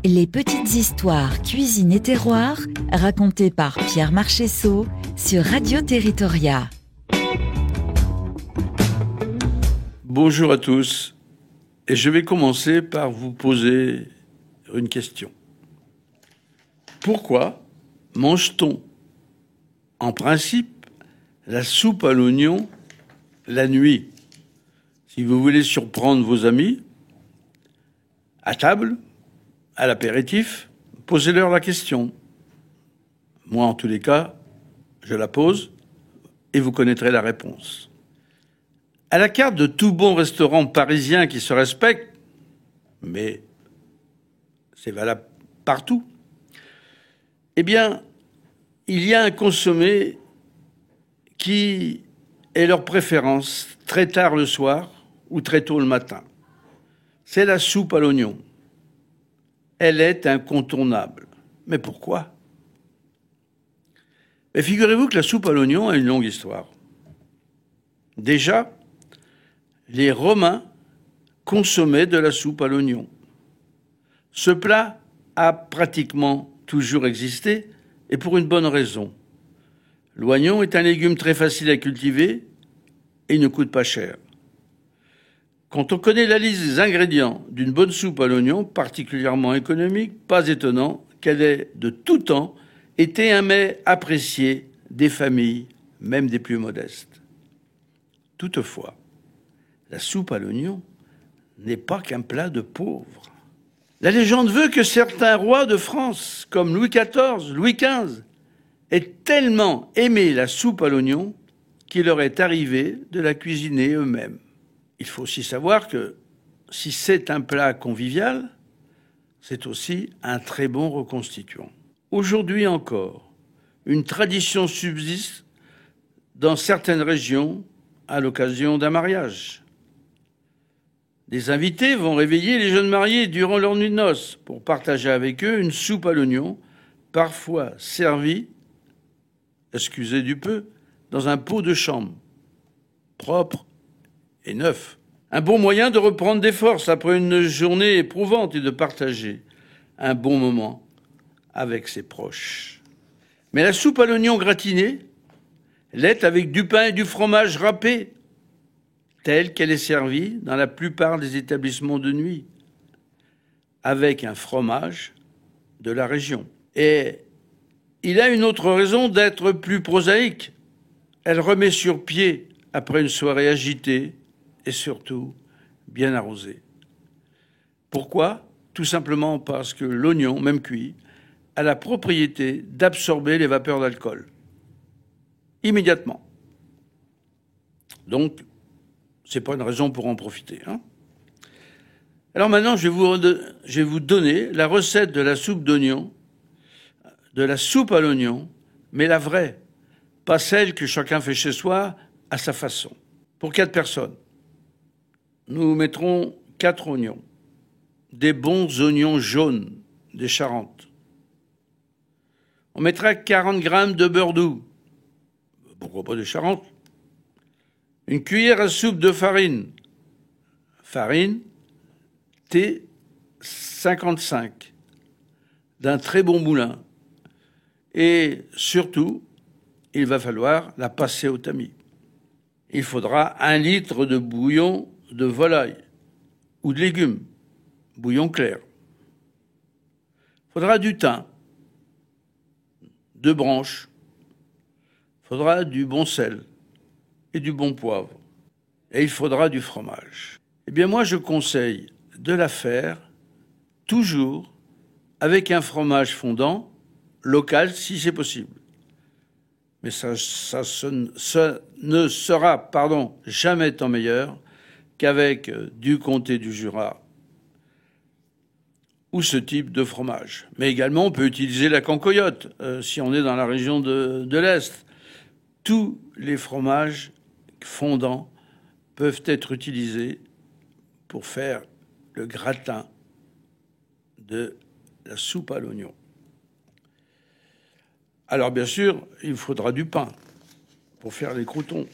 Les petites histoires cuisine et terroir, racontées par Pierre Marchessault sur Radio Territoria. Bonjour à tous, et je vais commencer par vous poser une question. Pourquoi mange-t-on en principe la soupe à l'oignon la nuit? Si vous voulez surprendre vos amis, à table, à l'apéritif, posez-leur la question. Moi, en tous les cas, je la pose et vous connaîtrez la réponse. À la carte de tout bon restaurant parisien qui se respecte, mais c'est valable partout, eh bien, il y a un consommé qui est leur préférence très tard le soir ou très tôt le matin. C'est la soupe à l'oignon. Elle est incontournable. Mais pourquoi? Mais figurez-vous que la soupe à l'oignon a une longue histoire. Déjà, les Romains consommaient de la soupe à l'oignon. Ce plat a pratiquement toujours existé, et pour une bonne raison. L'oignon est un légume très facile à cultiver et il ne coûte pas cher. Quand on connaît la liste des ingrédients d'une bonne soupe à l'oignon, particulièrement économique, pas étonnant qu'elle ait de tout temps été un mets apprécié des familles, même des plus modestes. Toutefois, la soupe à l'oignon n'est pas qu'un plat de pauvres. La légende veut que certains rois de France, comme Louis XIV, Louis XV, aient tellement aimé la soupe à l'oignon qu'il leur est arrivé de la cuisiner eux-mêmes. Il faut aussi savoir que si c'est un plat convivial, c'est aussi un très bon reconstituant. Aujourd'hui encore, une tradition subsiste dans certaines régions à l'occasion d'un mariage. Des invités vont réveiller les jeunes mariés durant leur nuit de noces pour partager avec eux une soupe à l'oignon, parfois servie, excusez du peu, dans un pot de chambre, propre et neuf. Un bon moyen de reprendre des forces après une journée éprouvante et de partager un bon moment avec ses proches. Mais la soupe à l'oignon gratinée l'est avec du pain et du fromage râpé, telle qu'elle est servie dans la plupart des établissements de nuit, avec un fromage de la région. Et il a une autre raison d'être plus prosaïque. Elle remet sur pied après une soirée agitée et surtout bien arrosée. Pourquoi? Tout simplement parce que l'oignon, même cuit, a la propriété d'absorber les vapeurs d'alcool. Immédiatement. Donc, c'est pas une raison pour en profiter. Alors maintenant, je vais vous donner la recette de la soupe d'oignon, de la soupe à l'oignon, mais la vraie, pas celle que chacun fait chez soi à sa façon. Pour 4 personnes, nous mettrons 4 oignons, des bons oignons jaunes des Charentes. On mettra 40 grammes de beurre doux, pourquoi pas des Charentes. Une cuillère à soupe de farine, farine T55, d'un très bon moulin. Et surtout, il va falloir la passer au tamis. Il faudra 1 litre de bouillon de volaille ou de légumes, bouillon clair. Il faudra du thym, 2 branches. Il faudra du bon sel et du bon poivre. Et il faudra du fromage. Eh bien moi, je conseille de la faire toujours avec un fromage fondant local si c'est possible. Mais ça ne sera jamais tant meilleur qu'avec du comté du Jura ou ce type de fromage. Mais également, on peut utiliser la cancoyote si on est dans la région de l'Est. Tous les fromages fondants peuvent être utilisés pour faire le gratin de la soupe à l'oignon. Alors bien sûr, il faudra du pain pour faire les croûtons.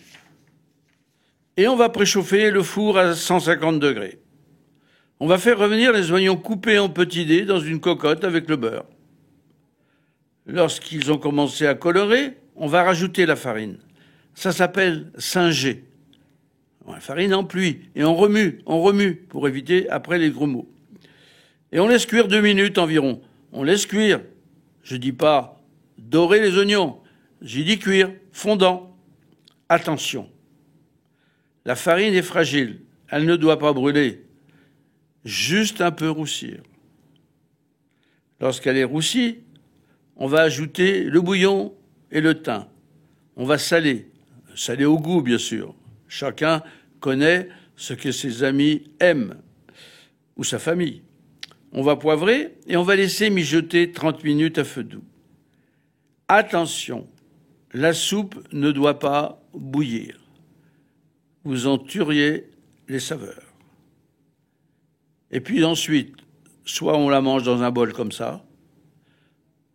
Et on va préchauffer le four à 150 degrés. On va faire revenir les oignons coupés en petits dés dans une cocotte avec le beurre. Lorsqu'ils ont commencé à colorer, on va rajouter la farine. Ça s'appelle singer. La farine en pluie et on remue pour éviter après les grumeaux. Et on laisse cuire 2 minutes environ. On laisse cuire. Je dis pas dorer les oignons. J'ai dit cuire, fondant. Attention. La farine est fragile. Elle ne doit pas brûler. Juste un peu roussir. Lorsqu'elle est roussie, on va ajouter le bouillon et le thym. On va saler au goût bien sûr. Chacun connaît ce que ses amis aiment ou sa famille. On va poivrer et on va laisser mijoter 30 minutes à feu doux. Attention, la soupe ne doit pas bouillir. Vous en tueriez les saveurs. Et puis ensuite, soit on la mange dans un bol comme ça,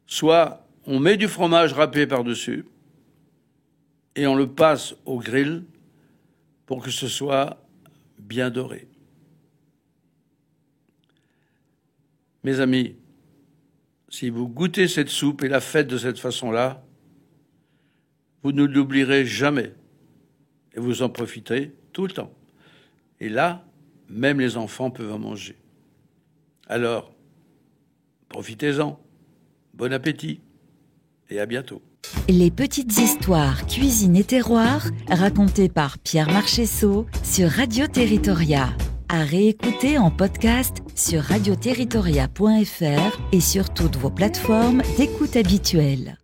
soit on met du fromage râpé par-dessus et on le passe au grill pour que ce soit bien doré. Mes amis, si vous goûtez cette soupe et la faites de cette façon-là, vous ne l'oublierez jamais et vous en profiterez tout le temps. Et là, même les enfants peuvent en manger. Alors, profitez-en. Bon appétit et à bientôt. Les petites histoires cuisine et terroir racontées par Pierre Marchessault sur Radio Territoria. À réécouter en podcast sur radioterritoria.fr et sur toutes vos plateformes d'écoute habituelles.